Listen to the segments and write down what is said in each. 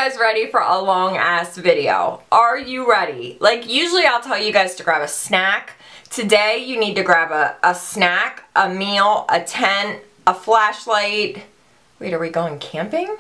guys ready for a long ass video? Are you ready? Like, usually I'll tell you guys to grab a snack. Today you need to grab a snack, a meal, a tent, a flashlight. Wait, are we going camping?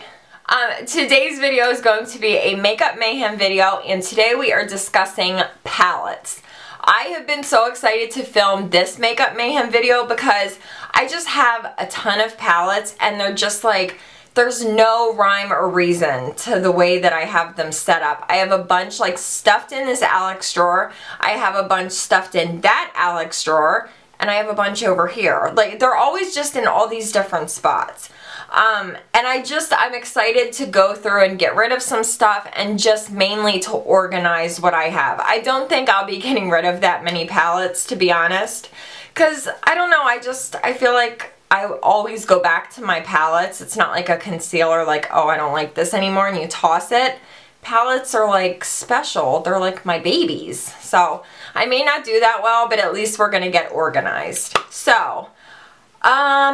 Today's video is going to be a makeup mayhem video, and today we are discussing palettes. I have been so excited to film this makeup mayhem video because I just have a ton of palettes and they're just like, there's no rhyme or reason to the way that I have them set up. I have a bunch like stuffed in this Alex drawer, I have a bunch stuffed in that Alex drawer, and I have a bunch over here. Like, they're always just in all these different spots. And I'm excited to go through and get rid of some stuff and just mainly to organize what I have. I don't think I'll be getting rid of that many palettes, to be honest, because I don't know, I feel like I always go back to my palettes. It's not like a concealer, like, oh, I don't like this anymore, and you toss it. Palettes are like special. They're like my babies. So I may not do that well, but at least we're gonna get organized. So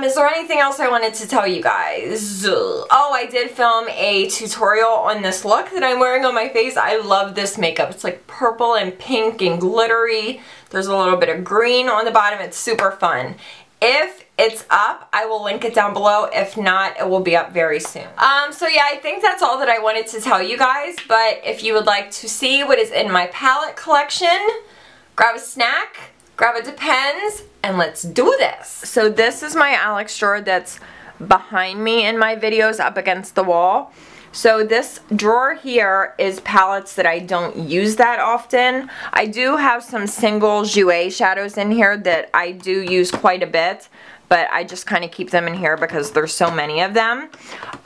is there anything else I wanted to tell you guys? Oh, I did film a tutorial on this look that I'm wearing on my face. I love this makeup. It's like purple and pink and glittery. There's a little bit of green on the bottom. It's super fun. If it's up, I will link it down below. If not, it will be up very soon. So yeah, I think that's all that I wanted to tell you guys, but if you would like to see what is in my palette collection, grab a snack, grab a Depends, and let's do this. So this is my Alex drawer that's behind me in my videos up against the wall. So this drawer here is palettes that I don't use that often. I do have some single Jouer shadows in here that I do use quite a bit, but I just kind of keep them in here because there's so many of them.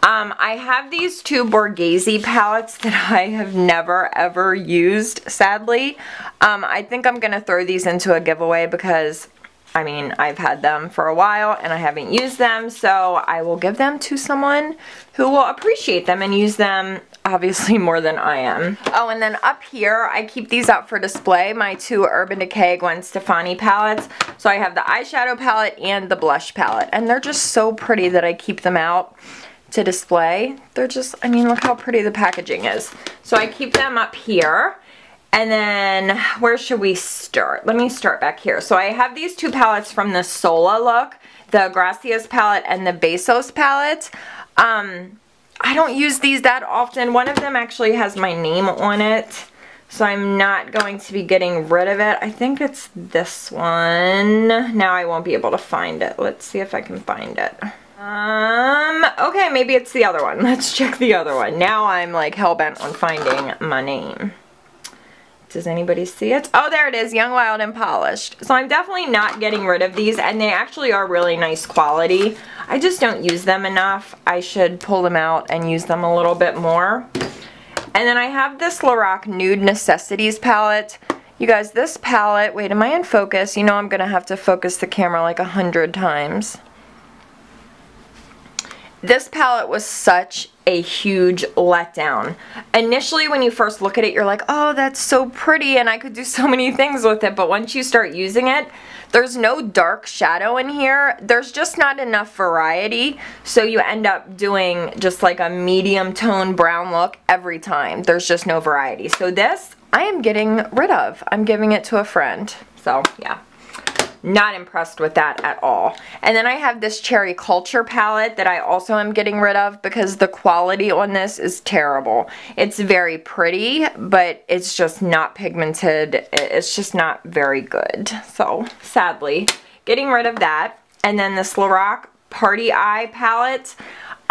I have these two Borghese palettes that I have never ever used, sadly. I think I'm going to throw these into a giveaway because, I mean, I've had them for a while and I haven't used them, so I will give them to someone who will appreciate them and use them obviously more than I am. Oh, and then up here, I keep these out for display, my two Urban Decay Gwen Stefani palettes. So I have the eyeshadow palette and the blush palette, and they're just so pretty that I keep them out to display. They're just, I mean, look how pretty the packaging is. So I keep them up here. And then, where should we start? Let me start back here. So I have these two palettes from the Sola look, the Gracias palette and the Besos palette. I don't use these that often. One of them actually has my name on it, so I'm not going to be getting rid of it. I think it's this one. Now I won't be able to find it. Let's see if I can find it. Okay, maybe it's the other one. Let's check the other one. Now I'm like hell-bent on finding my name. Does anybody see it? Oh, there it is, Young, Wild, and Polished. So I'm definitely not getting rid of these, and they actually are really nice quality. I just don't use them enough. I should pull them out and use them a little bit more. And then I have this Lorac Nude Necessities palette. You guys, this palette, wait, am I in focus? You know I'm gonna have to focus the camera like 100 times. This palette was such a huge letdown. Initially, when you first look at it, you're like, oh, that's so pretty and I could do so many things with it, but once you start using it, there's no dark shadow in here. There's just not enough variety, so you end up doing just like a medium tone brown look every time. There's just no variety. So this, I am getting rid of. I'm giving it to a friend. So, yeah. Not impressed with that at all. And then I have this Cherry Culture palette that I also am getting rid of because the quality on this is terrible. It's very pretty, but it's just not pigmented. It's just not very good. So, sadly, getting rid of that. And then this Lorac Party Eye palette.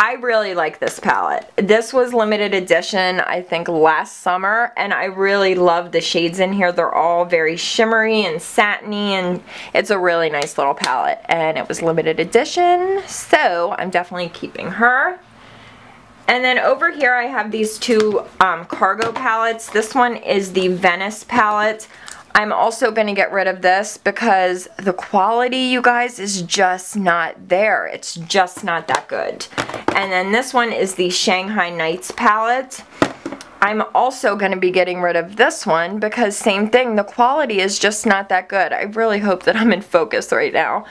I really like this palette. This was limited edition, I think, last summer, and I really love the shades in here. They're all very shimmery and satiny, and it's a really nice little palette, and it was limited edition, so I'm definitely keeping her. And then over here I have these two cargo palettes. This one is the Venice palette. I'm also going to get rid of this because the quality, you guys, is just not there. It's just not that good. And then this one is the Shanghai Nights palette. I'm also going to be getting rid of this one because same thing, the quality is just not that good. I really hope that I'm in focus right now.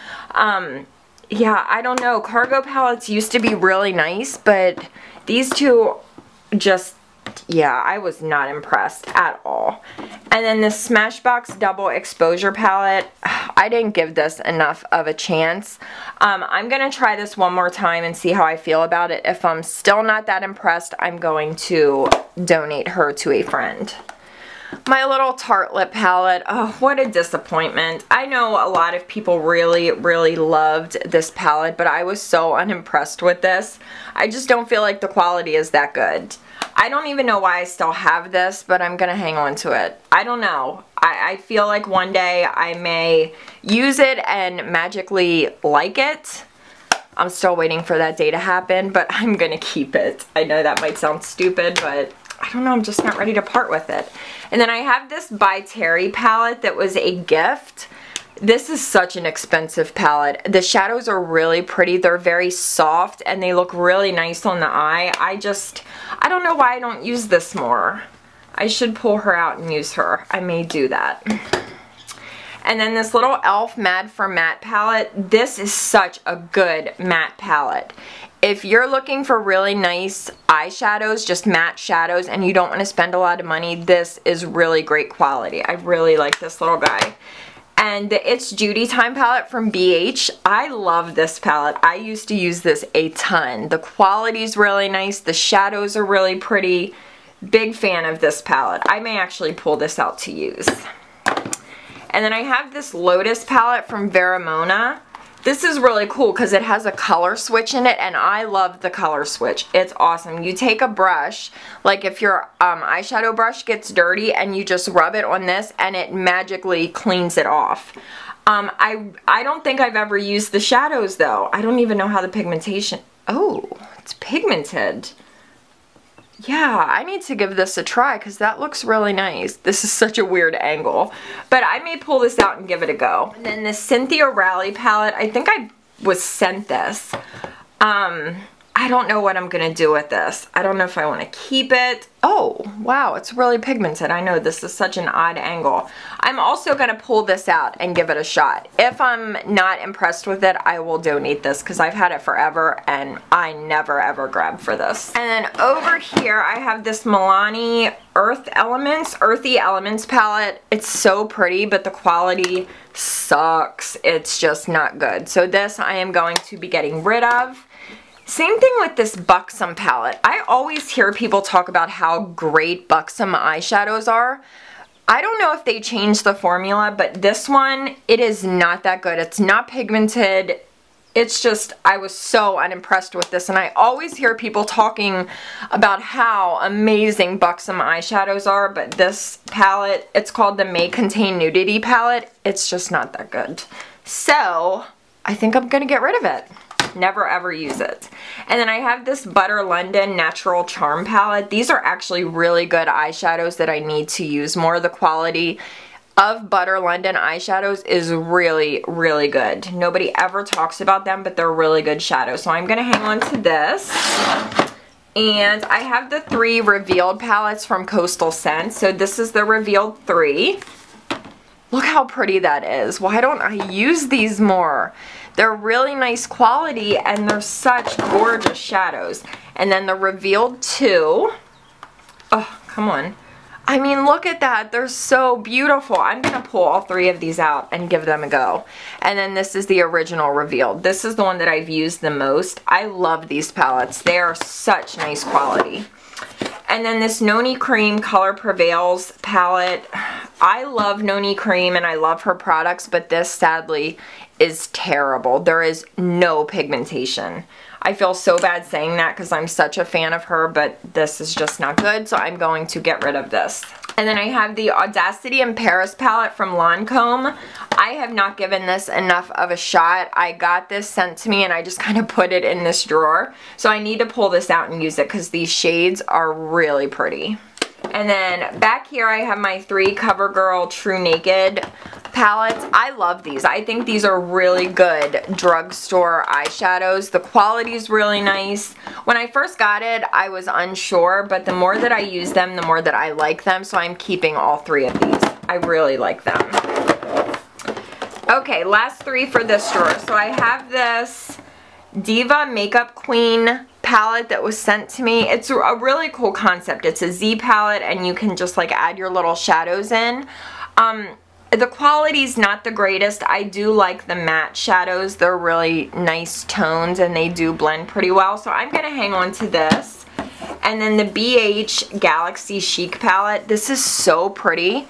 Yeah, I don't know. Cargo palettes used to be really nice, but these two just Yeah, I was not impressed at all. And then the Smashbox Double Exposure Palette, I didn't give this enough of a chance. I'm going to try this one more time and see how I feel about it. If I'm still not that impressed, I'm going to donate her to a friend. My little Tarte lip palette, oh, what a disappointment. I know a lot of people really, really loved this palette, but I was so unimpressed with this. I just don't feel like the quality is that good. I don't even know why I still have this, but I'm going to hang on to it. I don't know. I feel like one day I may use it and magically like it. I'm still waiting for that day to happen, but I'm going to keep it. I know that might sound stupid, but I don't know, I'm just not ready to part with it. And then I have this By Terry palette that was a gift. This is such an expensive palette. The shadows are really pretty. They're very soft and they look really nice on the eye. I don't know why I don't use this more. I should pull her out and use her. I may do that. And then this little e.l.f. Mad for Matte palette. This is such a good matte palette. If you're looking for really nice eyeshadows, just matte shadows, and you don't want to spend a lot of money, this is really great quality. I really like this little guy. And the It's Judy Time palette from BH. I love this palette. I used to use this a ton. The quality's really nice. The shadows are really pretty. Big fan of this palette. I may actually pull this out to use. And then I have this Lotus palette from Veramona. This is really cool because it has a color switch in it, and I love the color switch. It's awesome. You take a brush, like if your eyeshadow brush gets dirty, and you just rub it on this and it magically cleans it off. I don't think I've ever used the shadows though. I don't even know how the pigmentation... Oh, it's pigmented. Yeah, I need to give this a try because that looks really nice. This is such a weird angle. But I may pull this out and give it a go. And then the Cynthia Rowley palette, I think I was sent this. I don't know what I'm going to do with this. I don't know if I want to keep it. Oh, wow, it's really pigmented. I know this is such an odd angle. I'm also going to pull this out and give it a shot. If I'm not impressed with it, I will donate this because I've had it forever and I never ever grab for this. And then over here, I have this Milani Earthy Elements palette. It's so pretty, but the quality sucks. It's just not good. So this I am going to be getting rid of. Same thing with this Buxom palette. I always hear people talk about how great Buxom eyeshadows are. I don't know if they changed the formula, but this one, it is not that good. It's not pigmented. It's just, I was so unimpressed with this, and I always hear people talking about how amazing Buxom eyeshadows are, but this palette, it's called the May Contain Nudity palette. It's just not that good. So, I think I'm gonna get rid of it. Never ever use it. And then I have this Butter London Natural Charm palette. These are actually really good eyeshadows that I need to use more. The quality of Butter London eyeshadows is really, really good. Nobody ever talks about them, but they're really good shadows. So I'm going to hang on to this. And I have the 3 Revealed palettes from Coastal Scents. So this is the Revealed 3. Look how pretty that is. Why don't I use these more? They're really nice quality and they're such gorgeous shadows. And then the Revealed 2. Oh, come on. I mean, look at that. They're so beautiful. I'm going to pull all 3 of these out and give them a go. And then this is the original Revealed. This is the one that I've used the most. I love these palettes. They are such nice quality. And then this Noni Cream Color Prevails palette. I love Noni Cream and I love her products, but this sadly is terrible. There is no pigmentation. I feel so bad saying that because I'm such a fan of her, but this is just not good, so I'm going to get rid of this. And then I have the Audacity in Paris palette from Lancome. I have not given this enough of a shot. I got this sent to me and I just kind of put it in this drawer. So I need to pull this out and use it because these shades are really pretty. And then back here I have my 3 CoverGirl True Naked palettes. I love these. I think these are really good drugstore eyeshadows. The quality is really nice. When I first got it, I was unsure, but the more that I use them, the more that I like them, so I'm keeping all 3 of these. I really like them. Okay, last 3 for this drawer. So I have this Diva Makeup Queen palette that was sent to me. It's a really cool concept. It's a Z palette and you can just like add your little shadows in. The quality's not the greatest. I do like the matte shadows. They're really nice tones and they do blend pretty well. So I'm going to hang on to this. And then the BH Galaxy Chic palette. This is so pretty.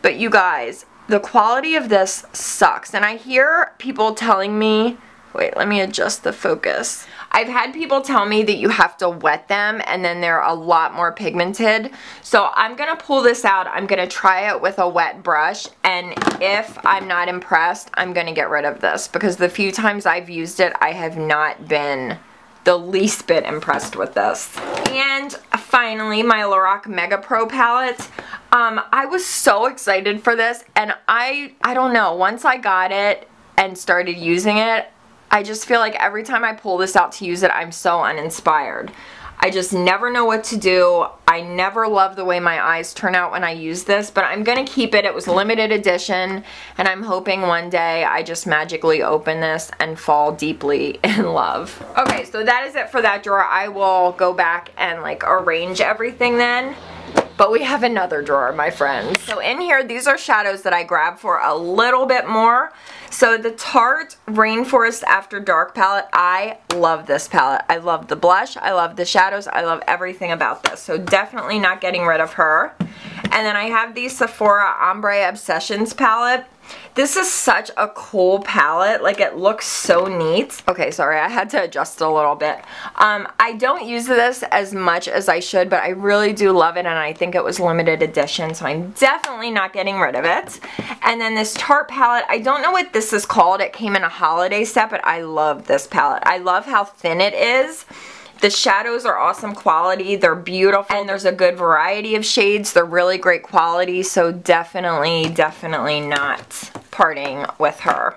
But you guys, the quality of this sucks. And I hear people telling me, wait, let me adjust the focus. I've had people tell me that you have to wet them and then they're a lot more pigmented. So I'm going to pull this out. I'm going to try it with a wet brush. And if I'm not impressed, I'm going to get rid of this. Because the few times I've used it, I have not been the least bit impressed with this. And finally, my Lorac Mega Pro palette. I was so excited for this. And I don't know, once I got it and started using it, I just feel like every time I pull this out to use it, I'm so uninspired. I just never know what to do. I never love the way my eyes turn out when I use this, but I'm going to keep it. It was limited edition, and I'm hoping one day I just magically open this and fall deeply in love. Okay, so that is it for that drawer. I will go back and like arrange everything then. But we have another drawer, my friends. So in here, these are shadows that I grabbed for a little bit more. So the Tarte Rainforest After Dark palette, I love this palette. I love the blush, I love the shadows, I love everything about this. So definitely not getting rid of her. And then I have the Sephora Ombre Obsessions palette. This is such a cool palette. Like, it looks so neat. Okay, sorry, I had to adjust it a little bit. I don't use this as much as I should, but I really do love it, and I think it was limited edition, so I'm definitely not getting rid of it. And then this Tarte palette, I don't know what this is called. It came in a holiday set, but I love this palette. I love how thin it is. The shadows are awesome quality, they're beautiful, and there's a good variety of shades. They're really great quality, so definitely not parting with her.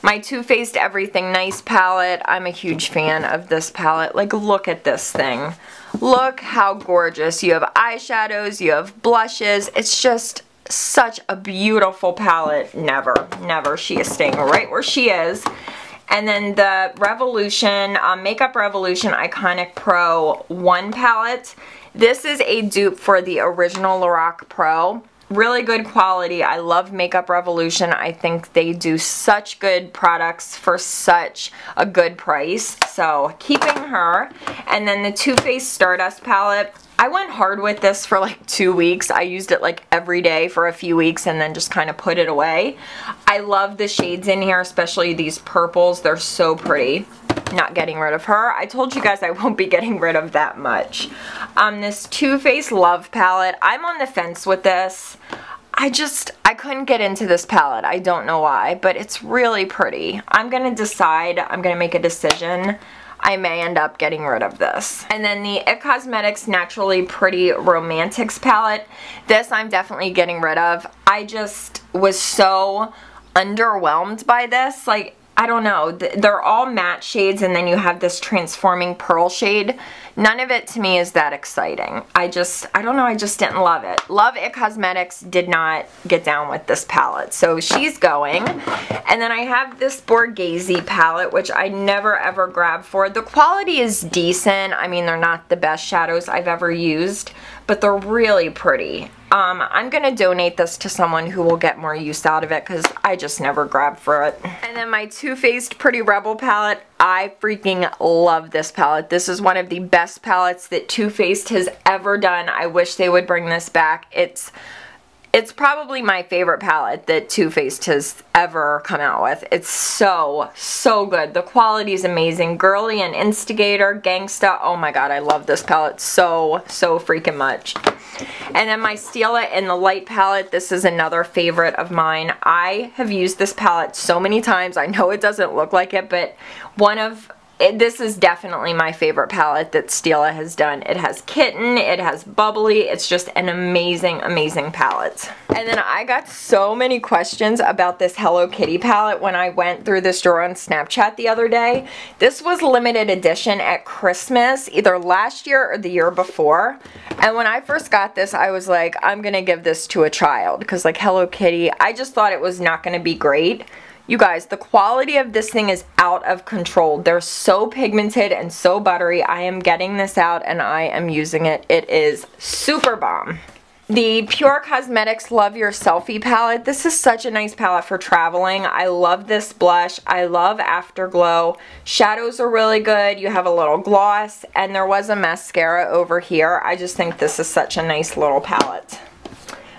My Too Faced Everything Nice palette, I'm a huge fan of this palette. Like, look at this thing. Look how gorgeous. You have eyeshadows, you have blushes. It's just such a beautiful palette. Never. She is staying right where she is. And then the Revolution, Makeup Revolution Iconic Pro 1 palette. This is a dupe for the original Lorac Pro. Really good quality. I love Makeup Revolution. I think they do such good products for such a good price. So keeping her. And then the Too Faced Stardust palette. I went hard with this for like 2 weeks. I used it like every day for a few weeks and then just kind of put it away. I love the shades in here, especially these purples. They're so pretty. Not getting rid of her. I told you guys I won't be getting rid of that much. This Too Faced Love palette. I'm on the fence with this. I couldn't get into this palette. I don't know why, but it's really pretty. I'm going to decide. I'm going to make a decision. I may end up getting rid of this. And then the IT Cosmetics Naturally Pretty Romantics palette. This I'm definitely getting rid of. I just was so underwhelmed by this. Like, I don't know. They're all matte shades and then you have this transforming pearl shade. None of it to me is that exciting. I don't know, I just didn't love it. Love IT Cosmetics did not get down with this palette. So she's going. And then I have this Borghese palette, which I never ever grabbed for. The quality is decent. I mean, they're not the best shadows I've ever used, but they're really pretty. I'm going to donate this to someone who will get more use out of it because I just never grabbed for it. And then my Too Faced Pretty Rebel palette. I freaking love this palette. This is one of the best palettes that Too Faced has ever done. I wish they would bring this back. It's probably my favorite palette that Too Faced has ever come out with. It's so good. The quality is amazing. Girly and Instigator, Gangsta. Oh my god, I love this palette so freaking much. And then my Stila in the Light palette. This is another favorite of mine. I have used this palette so many times. I know it doesn't look like it, but this is definitely my favorite palette that Stila has done. It has Kitten, it has Bubbly, it's just an amazing palette. And then I got so many questions about this Hello Kitty palette when I went through this drawer on Snapchat the other day. This was limited edition at Christmas, either last year or the year before. And when I first got this, I was like, I'm gonna give this to a child, because like Hello Kitty, I just thought it was not gonna be great. You guys, the quality of this thing is out of control. They're so pigmented and so buttery. I am getting this out and I am using it. It is super bomb. The Pure Cosmetics Love Your Selfie palette. This is such a nice palette for traveling. I love this blush. I love Afterglow. Shadows are really good. You have a little gloss, and there was a mascara over here. I just think this is such a nice little palette.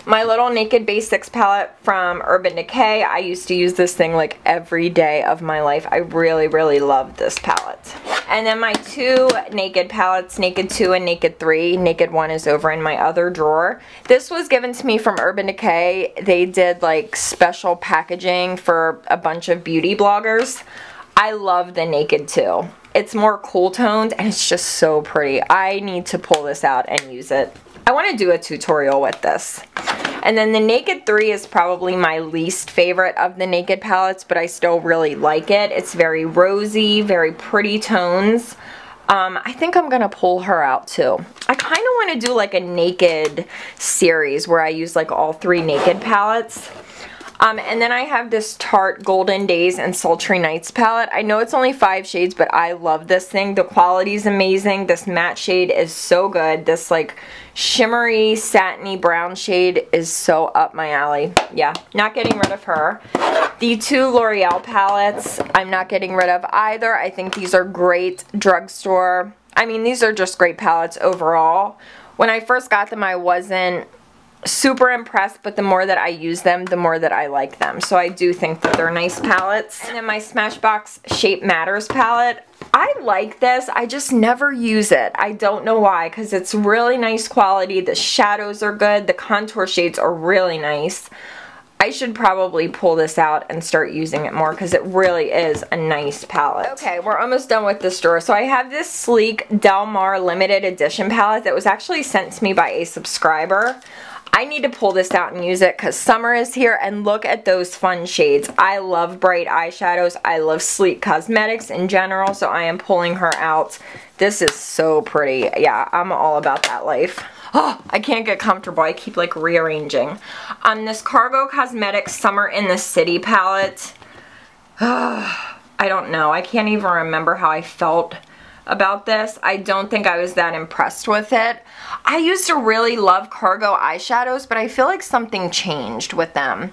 My little Naked Basics palette from Urban Decay. I used to use this thing like every day of my life. I really, really love this palette. And then my two Naked palettes, Naked 2 and Naked 3. Naked 1 is over in my other drawer. This was given to me from Urban Decay. They did like special packaging for a bunch of beauty bloggers. I love the Naked 2. It's more cool toned and it's just so pretty. I need to pull this out and use it. I want to do a tutorial with this. And then the Naked 3 is probably my least favorite of the Naked palettes, but I still really like it. It's very rosy, very pretty tones. I think I'm going to pull her out too. I kind of want to do like a Naked series where I use like all three Naked palettes. And then I have this Tarte Golden Days and Sultry Nights palette. I know it's only 5 shades, but I love this thing. The quality is amazing. This matte shade is so good. This like shimmery, satiny brown shade is so up my alley. Yeah, not getting rid of her. The two L'Oreal palettes, I'm not getting rid of either. I think these are great drugstore. I mean, these are just great palettes overall. When I first got them, I wasn't super impressed, but the more that I use them, the more that I like them. So I do think that they're nice palettes. And then my Smashbox Shape Matters palette. I like this. I just never use it. I don't know why, because it's really nice quality. The shadows are good. The contour shades are really nice. I should probably pull this out and start using it more because it really is a nice palette. Okay, we're almost done with this drawer. So I have this sleek Del Mar limited edition palette that was actually sent to me by a subscriber. I need to pull this out and use it because summer is here, and look at those fun shades. I love bright eyeshadows. I love sleek cosmetics in general, so I am pulling her out. This is so pretty. Yeah, I'm all about that life. Oh, I can't get comfortable. I keep like rearranging. This Cargo Cosmetics Summer in the City palette. I don't know. I can't even remember how I felt about this. I don't think I was that impressed with it. I used to really love Cargo eyeshadows, but I feel like something changed with them.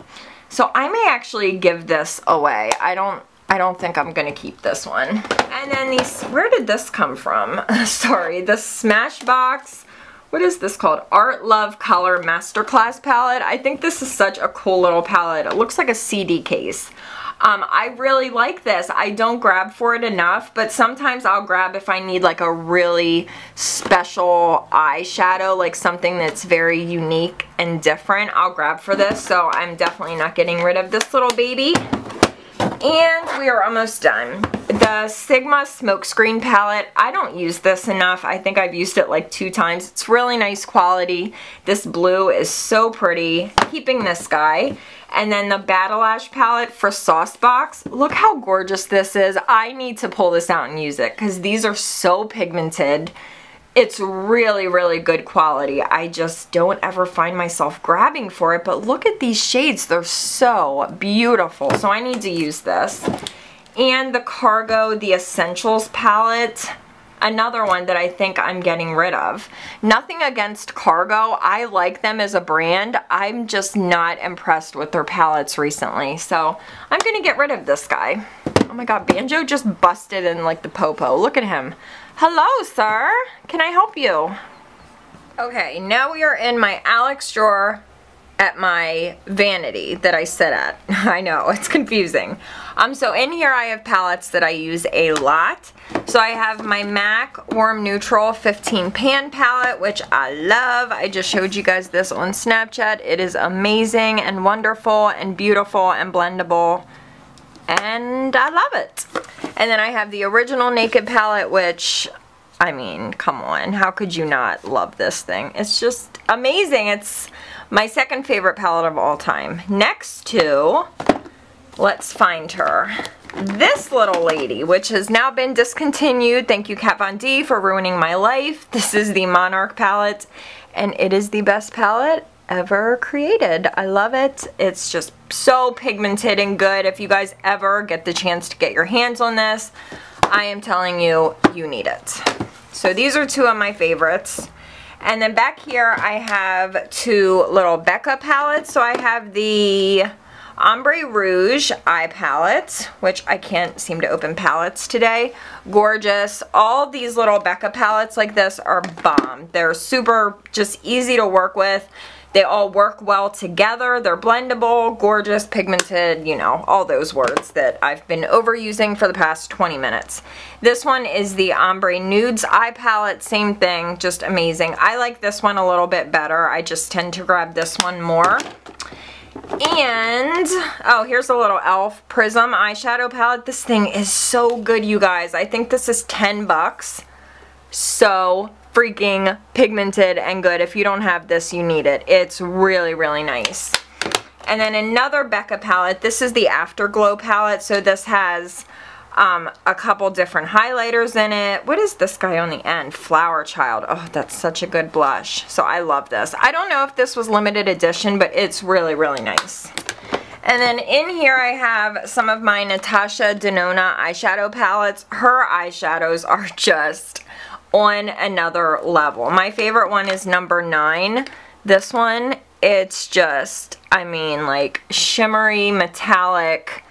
So I may actually give this away. I don't think I'm gonna keep this one. And then these, where did this come from? Sorry, the Smashbox, what is this called? Art Love Color Masterclass palette. I think this is such a cool little palette. It looks like a CD case. I really like this. I don't grab for it enough, but sometimes I'll grab if I need like a really special eyeshadow, like something that's very unique and different. I'll grab for this, so I'm definitely not getting rid of this little baby. And we are almost done. The Sigma Smokescreen palette, I don't use this enough. I think I've used it like 2 times. It's really nice quality. This blue is so pretty. Keeping this guy. And then the Battle Ash palette for Saucebox. Look how gorgeous this is. I need to pull this out and use it because these are so pigmented. It's really, really good quality. I just don't ever find myself grabbing for it, but look at these shades. They're so beautiful. So I need to use this. And the Cargo, the Essentials palette. Another one that I think I'm getting rid of. Nothing against Cargo. I like them as a brand. I'm just not impressed with their palettes recently. So I'm going to get rid of this guy. Oh my god, Banjo just busted in like the popo. Look at him. Hello, sir. Can I help you? Okay, now we are in my Alex drawer at my vanity that I sit at. I know, it's confusing. So in here I have palettes that I use a lot. So I have my MAC Warm Neutral 15 Pan palette, which I love. I just showed you guys this on Snapchat. It is amazing and wonderful and beautiful and blendable. And I love it. And then I have the original Naked palette, which, I mean, come on. How could you not love this thing? It's just amazing. It's my second favorite palette of all time. Next to, let's find her, this little lady, which has now been discontinued. Thank you, Kat Von D, for ruining my life. This is the Monarch palette, and it is the best palette ever created. I love it. It's just so pigmented and good. If you guys ever get the chance to get your hands on this, I am telling you, you need it. So these are two of my favorites. And then back here I have two little Becca palettes. So I have the Ombre Rouge eye palette, which I can't seem to open palettes today. Gorgeous. All these little Becca palettes like this are bomb. They're super just easy to work with. They all work well together. They're blendable, gorgeous, pigmented, you know, all those words that I've been overusing for the past 20 minutes. This one is the Ombre Nudes eye palette. Same thing, just amazing. I like this one a little bit better. I just tend to grab this one more. And, oh, here's a little e.l.f. Prism eyeshadow palette. This thing is so good, you guys. I think this is 10 bucks. So freaking pigmented and good. If you don't have this, you need it. It's really, really nice. And then another Becca palette. This is the Afterglow palette. So this has a couple different highlighters in it. What is this guy on the end? Flower Child. Oh, that's such a good blush. So I love this. I don't know if this was limited edition, but it's really, really nice. And then in here I have some of my Natasha Denona eyeshadow palettes. Her eyeshadows are just on another level. My favorite one is number 9. This one, it's just, I mean, like shimmery, metallic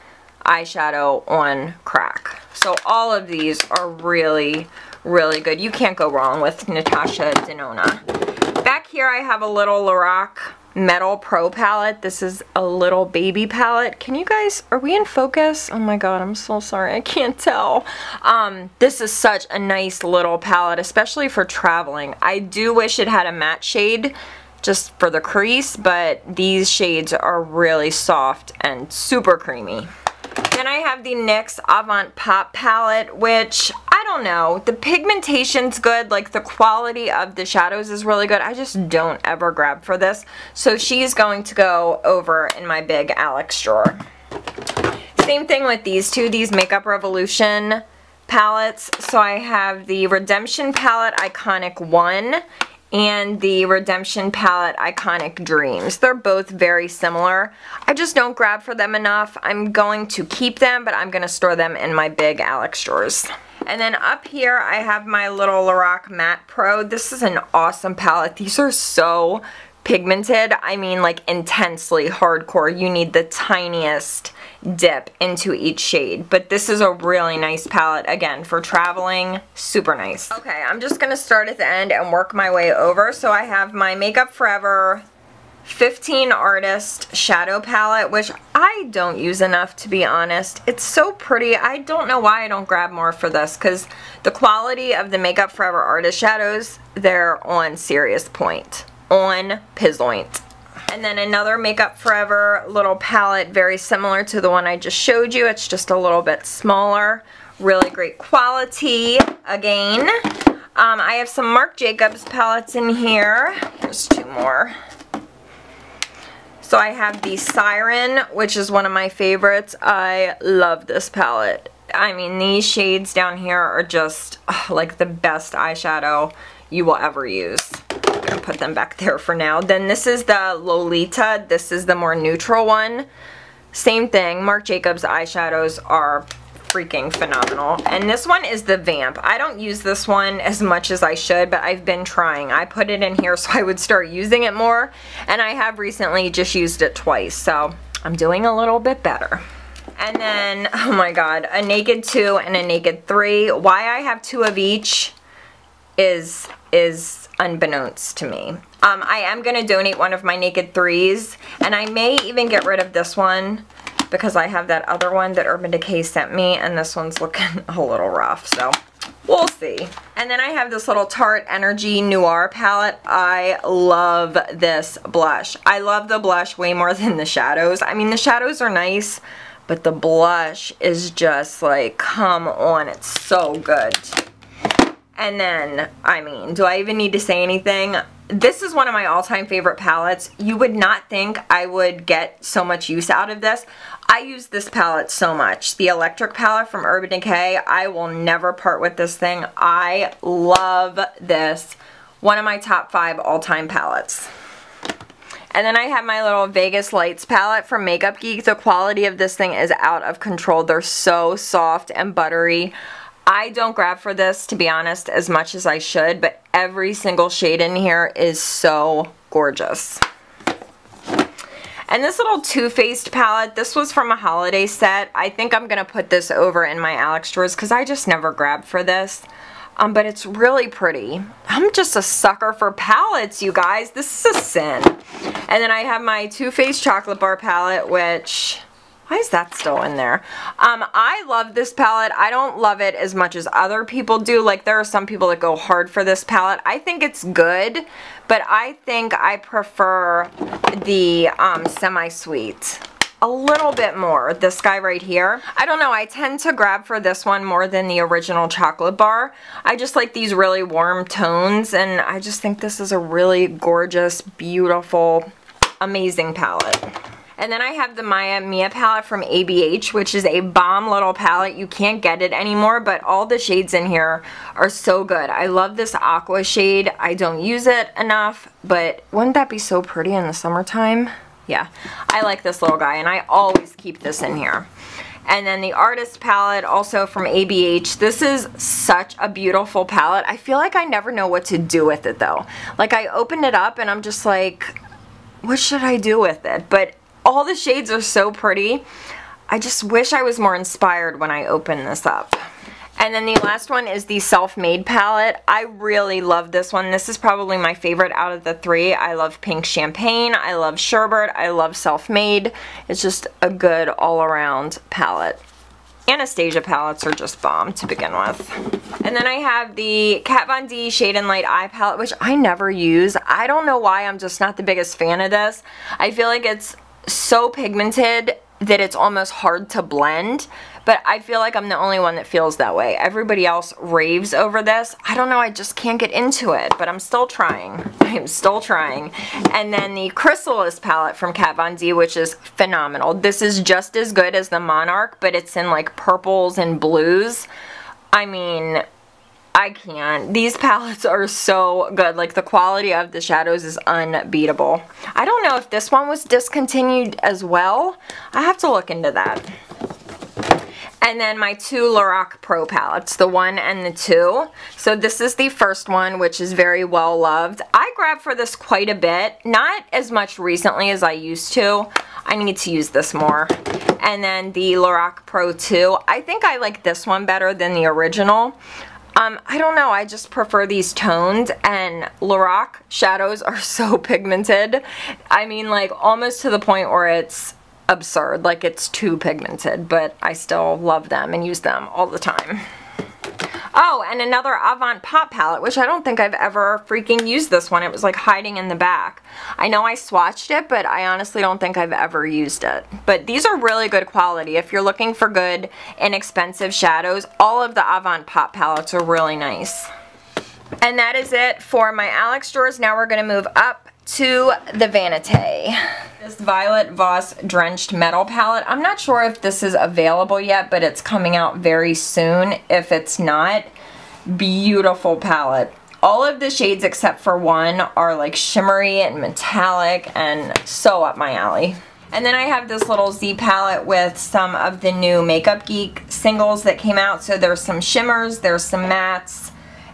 eyeshadow on crack. So all of these are really, really good. You can't go wrong with Natasha Denona. Back here I have a little Lorac Metal Pro palette. This is a little baby palette. Can you guys, are we in focus? Oh my god, I'm so sorry, I can't tell. This is such a nice little palette, especially for traveling. I do wish it had a matte shade just for the crease, but these shades are really soft and super creamy. Then I have the NYX Avant Pop palette, which, I don't know, the pigmentation's good, like the quality of the shadows is really good. I just don't ever grab for this. So she's going to go over in my big Alex drawer. Same thing with these two, these Makeup Revolution palettes. So I have the Redemption palette Iconic 1 and the Redemption palette Iconic Dreams. They're both very similar. I just don't grab for them enough. I'm going to keep them, but I'm going to store them in my big Alex drawers. And then up here I have my little Lorac Matte Pro. This is an awesome palette. These are so pigmented. I mean, like intensely hardcore. You need the tiniest dip into each shade, but this is a really nice palette, again, for traveling. Super nice. Okay, I'm just gonna start at the end and work my way over. So I have my Makeup Forever 15 Artist shadow palette, which I don't use enough, to be honest. It's so pretty. I don't know why I don't grab more for this, because the quality of the Makeup Forever Artist shadows, they're on serious point. On pizzoint. And then another Makeup Forever little palette, very similar to the one I just showed you. It's just a little bit smaller. Really great quality. Again, I have some Marc Jacobs palettes in here. There's two more. So I have the Siren, which is one of my favorites. I love this palette. I mean, these shades down here are just like the best eyeshadow you will ever use. I'm gonna put them back there for now. Then this is the Lolita. This is the more neutral one. Same thing. Marc Jacobs eyeshadows are freaking phenomenal. And this one is the Vamp. I don't use this one as much as I should, but I've been trying. I put it in here so I would start using it more, and I have recently just used it twice, so I'm doing a little bit better. And then, oh my god, a Naked 2 and a Naked 3. Why I have 2 of each is unbeknownst to me. I am going to donate one of my Naked 3s, and I may even get rid of this one because I have that other one that Urban Decay sent me, and this one's looking a little rough, so we'll see. And then I have this little Tarte Energy Noir palette. I love this blush. I love the blush way more than the shadows. I mean, the shadows are nice, but the blush is just like, come on, it's so good. And then, I mean, do I even need to say anything? This is one of my all-time favorite palettes. You would not think I would get so much use out of this. I use this palette so much. The Electric palette from Urban Decay. I will never part with this thing. I love this. One of my top 5 all-time palettes. And then I have my little Vegas Lights palette from Makeup Geek. The quality of this thing is out of control. They're so soft and buttery. I don't grab for this, to be honest, as much as I should, but every single shade in here is so gorgeous. And this little Too Faced palette, this was from a holiday set. I think I'm going to put this over in my Alex drawers because I just never grabbed for this. But it's really pretty. I'm just a sucker for palettes, you guys. This is a sin. And then I have my Too Faced Chocolate Bar palette, which... why is that still in there? I love this palette. I don't love it as much as other people do. Like, there are some people that go hard for this palette. I think it's good, but I think I prefer the semi-sweet a little bit more. This guy right here. I don't know. I tend to grab for this one more than the original Chocolate Bar. I just like these really warm tones, and I just think this is a really gorgeous, beautiful, amazing palette. And then I have the Maya Mia palette from ABH, which is a bomb little palette. You can't get it anymore, but all the shades in here are so good. I love this aqua shade. I don't use it enough, but wouldn't that be so pretty in the summertime? Yeah, I like this little guy, and I always keep this in here. And then the Artist palette, also from ABH. This is such a beautiful palette. I feel like I never know what to do with it, though. Like, I open it up, and I'm just like, what should I do with it? But all the shades are so pretty. I just wish I was more inspired when I open this up. And then the last one is the Self-Made palette. I really love this one. This is probably my favorite out of the three. I love Pink Champagne. I love Sherbert. I love Self-Made. It's just a good all-around palette. Anastasia palettes are just bomb to begin with. And then I have the Kat Von D Shade and Light Eye palette, which I never use. I don't know why. I'm just not the biggest fan of this. I feel like it's so pigmented that it's almost hard to blend, but I feel like I'm the only one that feels that way. Everybody else raves over this. I don't know, I just can't get into it, but I'm still trying. I'm still trying. And then the Chrysalis palette from Kat Von D, which is phenomenal. This is just as good as the Monarch, but it's in like purples and blues. I mean, I can't. These palettes are so good. Like, the quality of the shadows is unbeatable. I don't know if this one was discontinued as well. I have to look into that. And then my two Lorac Pro palettes, the 1 and the 2. So this is the first one, which is very well loved. I grabbed for this quite a bit. Not as much recently as I used to. I need to use this more. And then the Lorac Pro 2. I think I like this one better than the original. I don't know, I just prefer these tones, and Lorac shadows are so pigmented. I mean, like, almost to the point where it's absurd, like it's too pigmented, but I still love them and use them all the time. Oh, and another Avant Pop palette, which I don't think I've ever freaking used this one. It was like hiding in the back. I know I swatched it, but I honestly don't think I've ever used it. But these are really good quality. If you're looking for good, inexpensive shadows, all of the Avant Pop palettes are really nice. And that is it for my Alex drawers. Now we're going to move up to the Vanity. This Violet Voss Drenched Metal palette. I'm not sure if this is available yet, but it's coming out very soon. If it's not, beautiful palette. All of the shades except for one are like shimmery and metallic and so up my alley. And then I have this little Z palette with some of the new Makeup Geek singles that came out. So there's some shimmers, there's some mattes.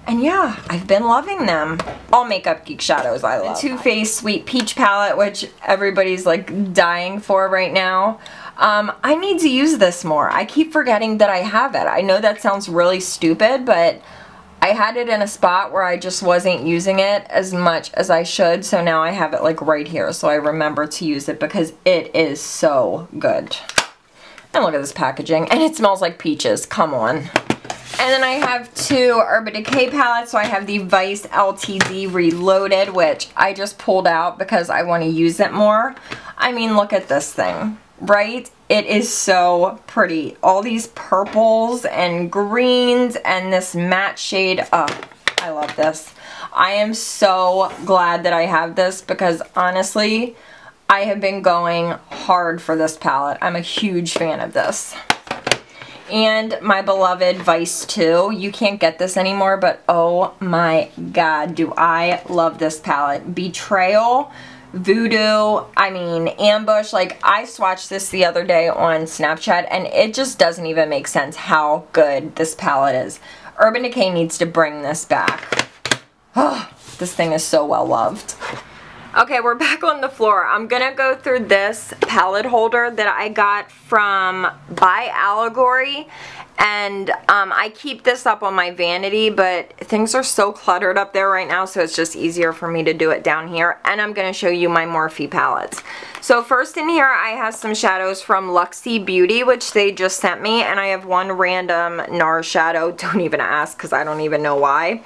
And yeah, I've been loving them. All Makeup Geek shadows I love. The Too Faced Sweet Peach palette, which everybody's like dying for right now. I need to use this more. I keep forgetting that I have it. I know that sounds really stupid, but I had it in a spot where I just wasn't using it as much as I should, so now I have it like right here, so I remember to use it because it is so good. And look at this packaging, and it smells like peaches. Come on. And then I have two Urban Decay palettes. So I have the Vice LTD Reloaded, which I just pulled out because I want to use it more. I mean, look at this thing, right? It is so pretty. All these purples and greens and this matte shade. Oh, I love this. I am so glad that I have this because honestly, I have been going hard for this palette. I'm a huge fan of this. and my beloved Vice 2. You can't get this anymore, but oh my god, do I love this palette. Betrayal, Voodoo, I mean, Ambush. Like, I swatched this the other day on Snapchat, and it just doesn't even make sense how good this palette is. Urban Decay needs to bring this back. Oh, this thing is so well loved. Okay, we're back on the floor. I'm gonna go through this palette holder that I got from By Allegory, and I keep this up on my vanity, but things are so cluttered up there right now, so it's just easier for me to do it down here. And I'm gonna show you my Morphe palettes. So first in here, I have some shadows from Luxie Beauty, which they just sent me, and I have one random NARS shadow. Don't even ask, because I don't even know why.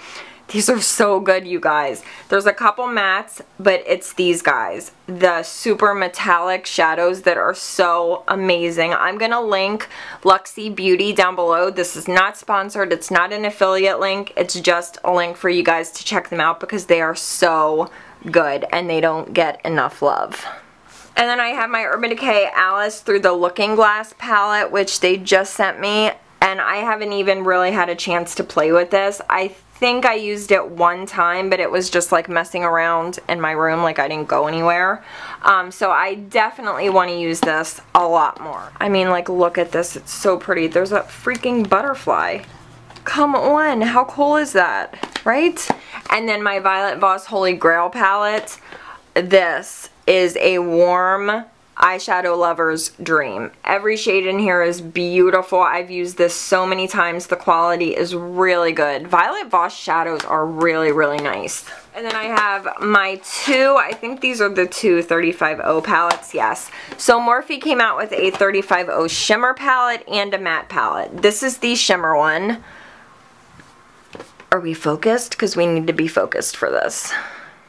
These are so good, you guys. There's a couple mattes, but it's these guys. The super metallic shadows that are so amazing. I'm going to link Luxie Beauty down below. This is not sponsored. It's not an affiliate link. It's just a link for you guys to check them out because they are so good and they don't get enough love. And then I have my Urban Decay Alice Through the Looking Glass palette, which they just sent me. And I haven't even really had a chance to play with this. I think I used it one time, but it was just like messing around in my room, like I didn't go anywhere. So I definitely want to use this a lot more. I mean, like, look at this. It's so pretty. There's a freaking butterfly. Come on, how cool is that, right? And then my Violet Voss Holy Grail palette. This is a warm eyeshadow lover's dream. Every shade in here is beautiful. I've used this so many times. The quality is really good. Violet Voss shadows are really, really nice. And then I have my two, I think these are the two 35O palettes, yes. So Morphe came out with a 35O shimmer palette and a matte palette. This is the shimmer one. Are we focused? Because we need to be focused for this.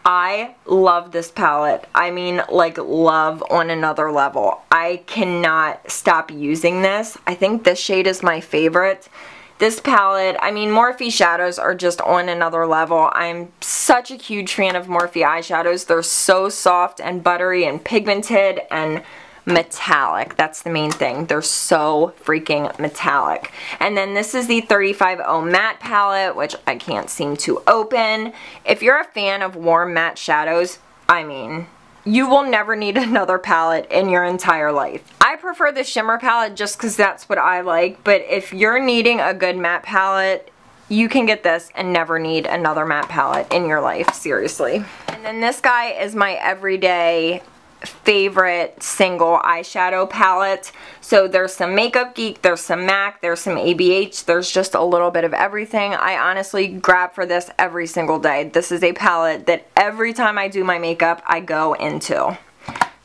I love this palette. I mean, like, love on another level. I cannot stop using this. I think this shade is my favorite. This palette, I mean, Morphe shadows are just on another level. I'm such a huge fan of Morphe eyeshadows. They're so soft and buttery and pigmented and metallic. That's the main thing. They're so freaking metallic. And then this is the 35O matte palette, which I can't seem to open. If you're a fan of warm matte shadows, I mean, you will never need another palette in your entire life. I prefer the shimmer palette just because that's what I like, but if you're needing a good matte palette, you can get this and never need another matte palette in your life, seriously. And then this guy is my everyday favorite single eyeshadow palette. So there's some Makeup Geek, there's some MAC, there's some ABH, there's just a little bit of everything. I honestly grab for this every single day. This is a palette that every time I do my makeup, I go into.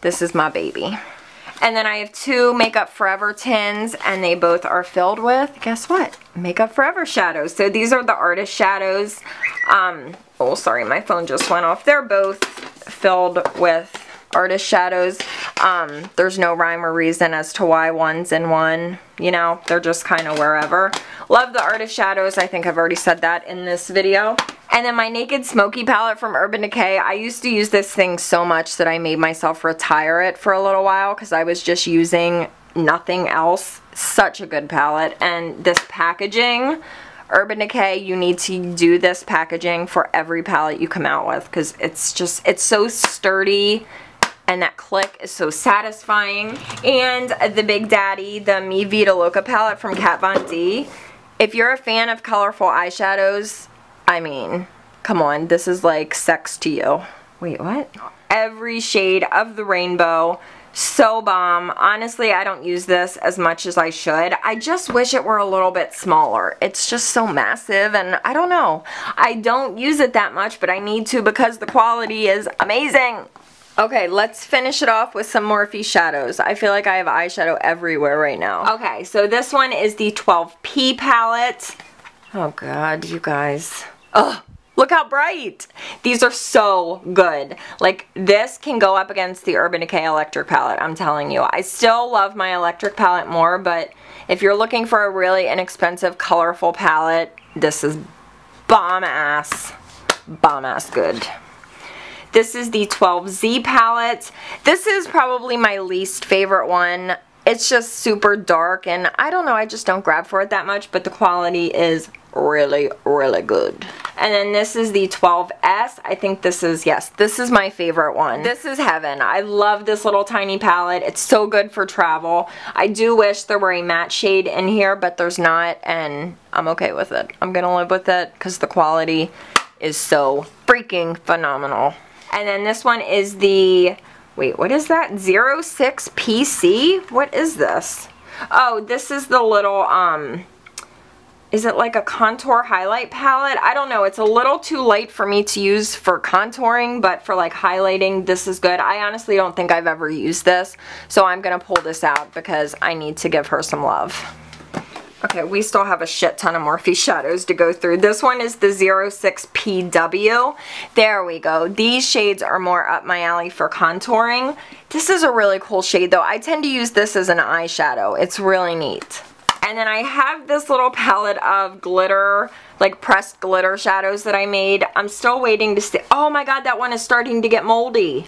This is my baby. And then I have two Makeup Forever tins, and they both are filled with, guess what? Makeup Forever shadows. So these are the artist shadows. Oh, sorry, my phone just went off. They're both filled with artist shadows. There's no rhyme or reason as to why one's in one, you know, they're just kind of wherever. Love the artist shadows. I think I've already said that in this video. And then my Naked Smoky palette from Urban Decay. I used to use this thing so much that I made myself retire it for a little while because I was just using nothing else. Such a good palette. And this packaging, Urban Decay, you need to do this packaging for every palette you come out with because it's just, it's so sturdy. And that click is so satisfying. And the Big Daddy, the Me Vita Loca palette from Kat Von D. If you're a fan of colorful eyeshadows, I mean, come on, this is like sex to you. Wait, what? Every shade of the rainbow. So bomb. Honestly, I don't use this as much as I should. I just wish it were a little bit smaller. It's just so massive, and I don't know. I don't use it that much, but I need to because the quality is amazing. Okay, let's finish it off with some Morphe shadows. I feel like I have eyeshadow everywhere right now. Okay, so this one is the 12P palette. Oh god, you guys. Ugh, look how bright. These are so good. Like, this can go up against the Urban Decay Electric palette, I'm telling you. I still love my Electric palette more, but if you're looking for a really inexpensive, colorful palette, this is bomb-ass good. This is the 12Z palette. This is probably my least favorite one. it's just super dark, and I don't know, I just don't grab for it that much, but the quality is really, really good. And then this is the 12S. I think this is, yes, this is my favorite one. This is heaven. I love this little tiny palette. It's so good for travel. I do wish there were a matte shade in here, but there's not, and I'm okay with it. I'm gonna live with it because the quality is so freaking phenomenal. And then this one is the, wait, what is that? 06PC? What is this? Oh, this is the little, is it like a contour highlight palette? I don't know. It's a little too light for me to use for contouring, but for like highlighting, this is good. I honestly don't think I've ever used this, so I'm gonna pull this out because I need to give her some love. Okay, we still have a shit ton of Morphe shadows to go through. This one is the 06PW. There we go. These shades are more up my alley for contouring. This is a really cool shade though. I tend to use this as an eyeshadow. It's really neat. And then I have this little palette of glitter, like pressed glitter shadows that I made. I'm still waiting to see. Oh my god, that one is starting to get moldy.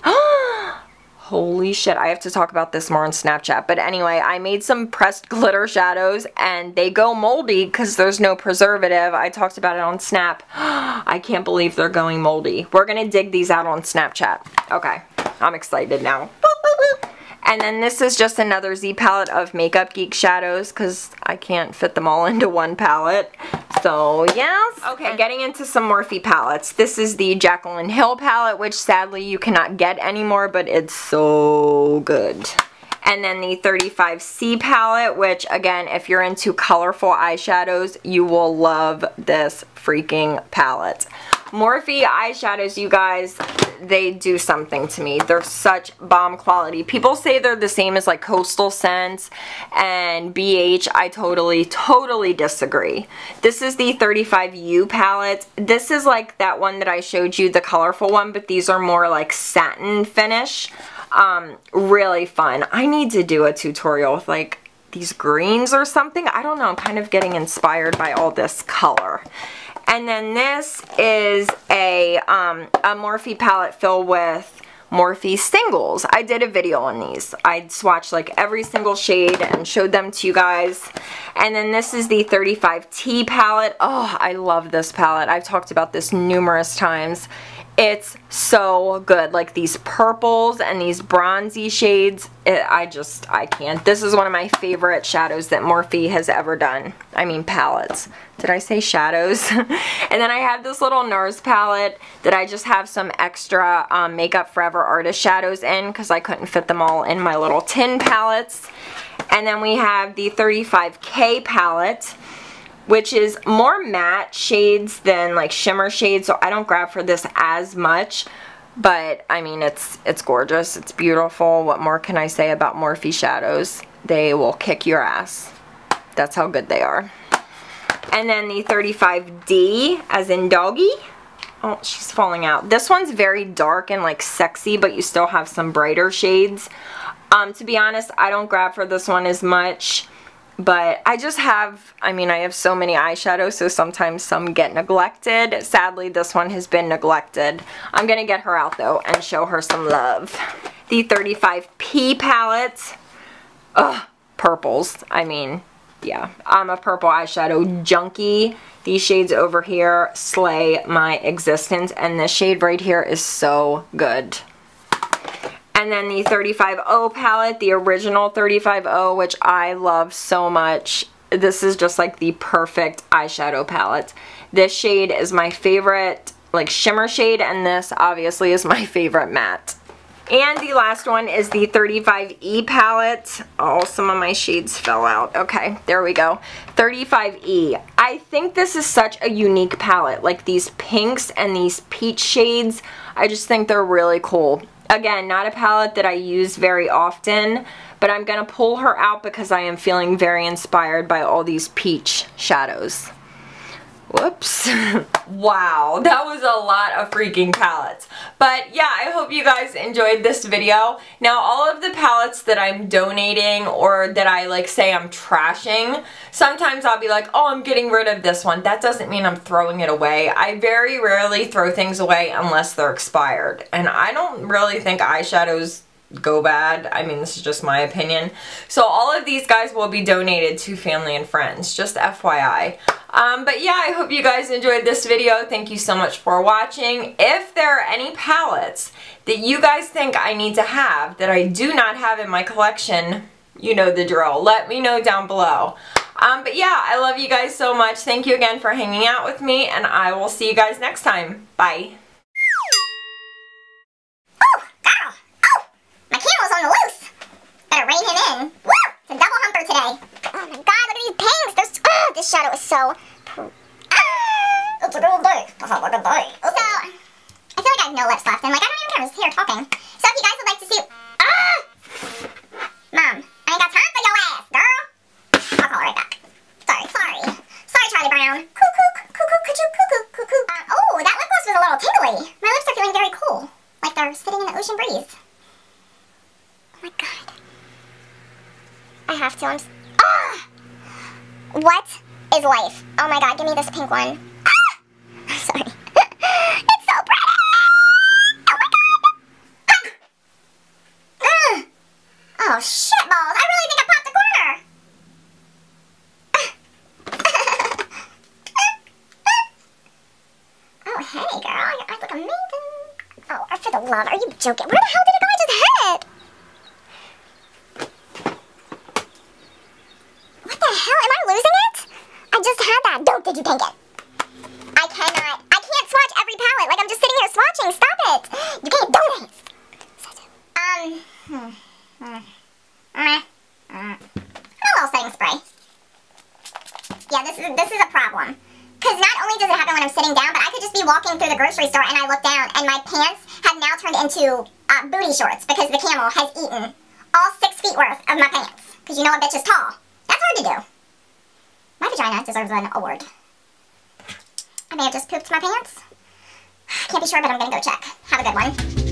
Holy shit, I have to talk about this more on Snapchat. But anyway, I made some pressed glitter shadows and they go moldy because there's no preservative. I talked about it on Snap. I can't believe they're going moldy. We're gonna dig these out on Snapchat. Okay, I'm excited now. And then this is just another Z palette of Makeup Geek shadows because I can't fit them all into one palette. So yes. Okay, getting into some Morphe palettes. This is the Jaclyn Hill palette, which sadly you cannot get anymore, but it's so good. And then the 35C palette, which again, if you're into colorful eyeshadows, you will love this freaking palette. Morphe eyeshadows, you guys, they do something to me. They're such bomb quality. People say they're the same as like Coastal Scents and BH. I totally disagree. This is the 35U palette. This is like that one that I showed you, the colorful one, but these are more like satin finish. Really fun. I need to do a tutorial with like these greens or something. I don't know. I'm kind of getting inspired by all this color. And then this is a Morphe palette filled with Morphe singles. I did a video on these. I swatched like every single shade and showed them to you guys. And then this is the 35T palette. Oh, I love this palette. I've talked about this numerous times. It's so good. Like these purples and these bronzy shades, I can't. This is one of my favorite shadows that Morphe has ever done. I mean palettes. Did I say shadows? And then I have this little NARS palette that I just have some extra Makeup Forever Artist shadows in because I couldn't fit them all in my little tin palettes. And then we have the 35K palette, which is more matte shades than like shimmer shades, so I don't grab for this as much, but I mean it's gorgeous, it's beautiful. What more can I say about Morphe shadows? They will kick your ass. That's how good they are. And then the 35D, as in doggy. Oh, she's falling out. This one's very dark and like sexy, but you still have some brighter shades. To be honest, I don't grab for this one as much. But I just have, I mean, I have so many eyeshadows, so sometimes some get neglected. Sadly, this one has been neglected. I'm going to get her out, though, and show her some love. The 35P palette. Ugh, purples. I mean, yeah, I'm a purple eyeshadow junkie. These shades over here slay my existence, and this shade right here is so good. And then the 35O palette, the original 35O, which I love so much. This is just like the perfect eyeshadow palette. This shade is my favorite like shimmer shade, and this obviously is my favorite matte. And the last one is the 35E palette. Oh, some of my shades fell out. Okay, there we go. 35E. I think this is such a unique palette. Like these pinks and these peach shades, I just think they're really cool. Again, not a palette that I use very often, but I'm going to pull her out because I am feeling very inspired by all these peach shadows. Whoops. Wow, that was a lot of freaking palettes. But yeah, I hope you guys enjoyed this video. Now, all of the palettes that I'm donating or that I like say I'm trashing, sometimes I'll be like, oh, I'm getting rid of this one. That doesn't mean I'm throwing it away. I very rarely throw things away unless they're expired. And I don't really think eyeshadows go bad. I mean, this is just my opinion. So all of these guys will be donated to family and friends, just FYI. But yeah, I hope you guys enjoyed this video. Thank you so much for watching. If there are any palettes that you guys think I need to have that I do not have in my collection, you know the drill. Let me know down below. But yeah, I love you guys so much. Thank you again for hanging out with me, and I will see you guys next time. Bye. Oh, girl. Oh, my camera's on the loose. Better rein him in. Woo! It's a double humper today. Oh my god, look at these pinks. This shadow is so... It's a good day. That's a good day. So, I feel like I have no lips left, and like, I don't even care. I'm just here talking. So if you guys would like to see... Mom, I ain't got time for your ass, girl. I'll call her right back. Sorry, Charlie Brown. Cuckoo, cuckoo, cuckoo, cuckoo. Oh, that lip gloss was a little tingly. My lips are feeling very cool. Like they're sitting in the ocean breeze. Oh my god. I have to. What is life? Oh my god, give me this pink one. Sorry. It's so pretty. Oh my god. Oh shit balls. I really think I popped the corner. Oh hey girl, your eyes look amazing. Oh, for the love, are you joking? Where the hell did it go? I just hit it. What the hell? Am I losing it? I just had that. Did you take it? I can't swatch every palette. Like, I'm just sitting here swatching. Stop it. You can't do this. A little setting spray. Yeah, this is a problem. Because not only does it happen when I'm sitting down, but I could just be walking through the grocery store and I look down and my pants have now turned into booty shorts because the camel has eaten all 6 feet worth of my pants. Because you know a bitch is tall. That's hard to do. My vagina deserves an award. I may have just pooped my pants. Can't be sure, but I'm gonna go check. Have a good one.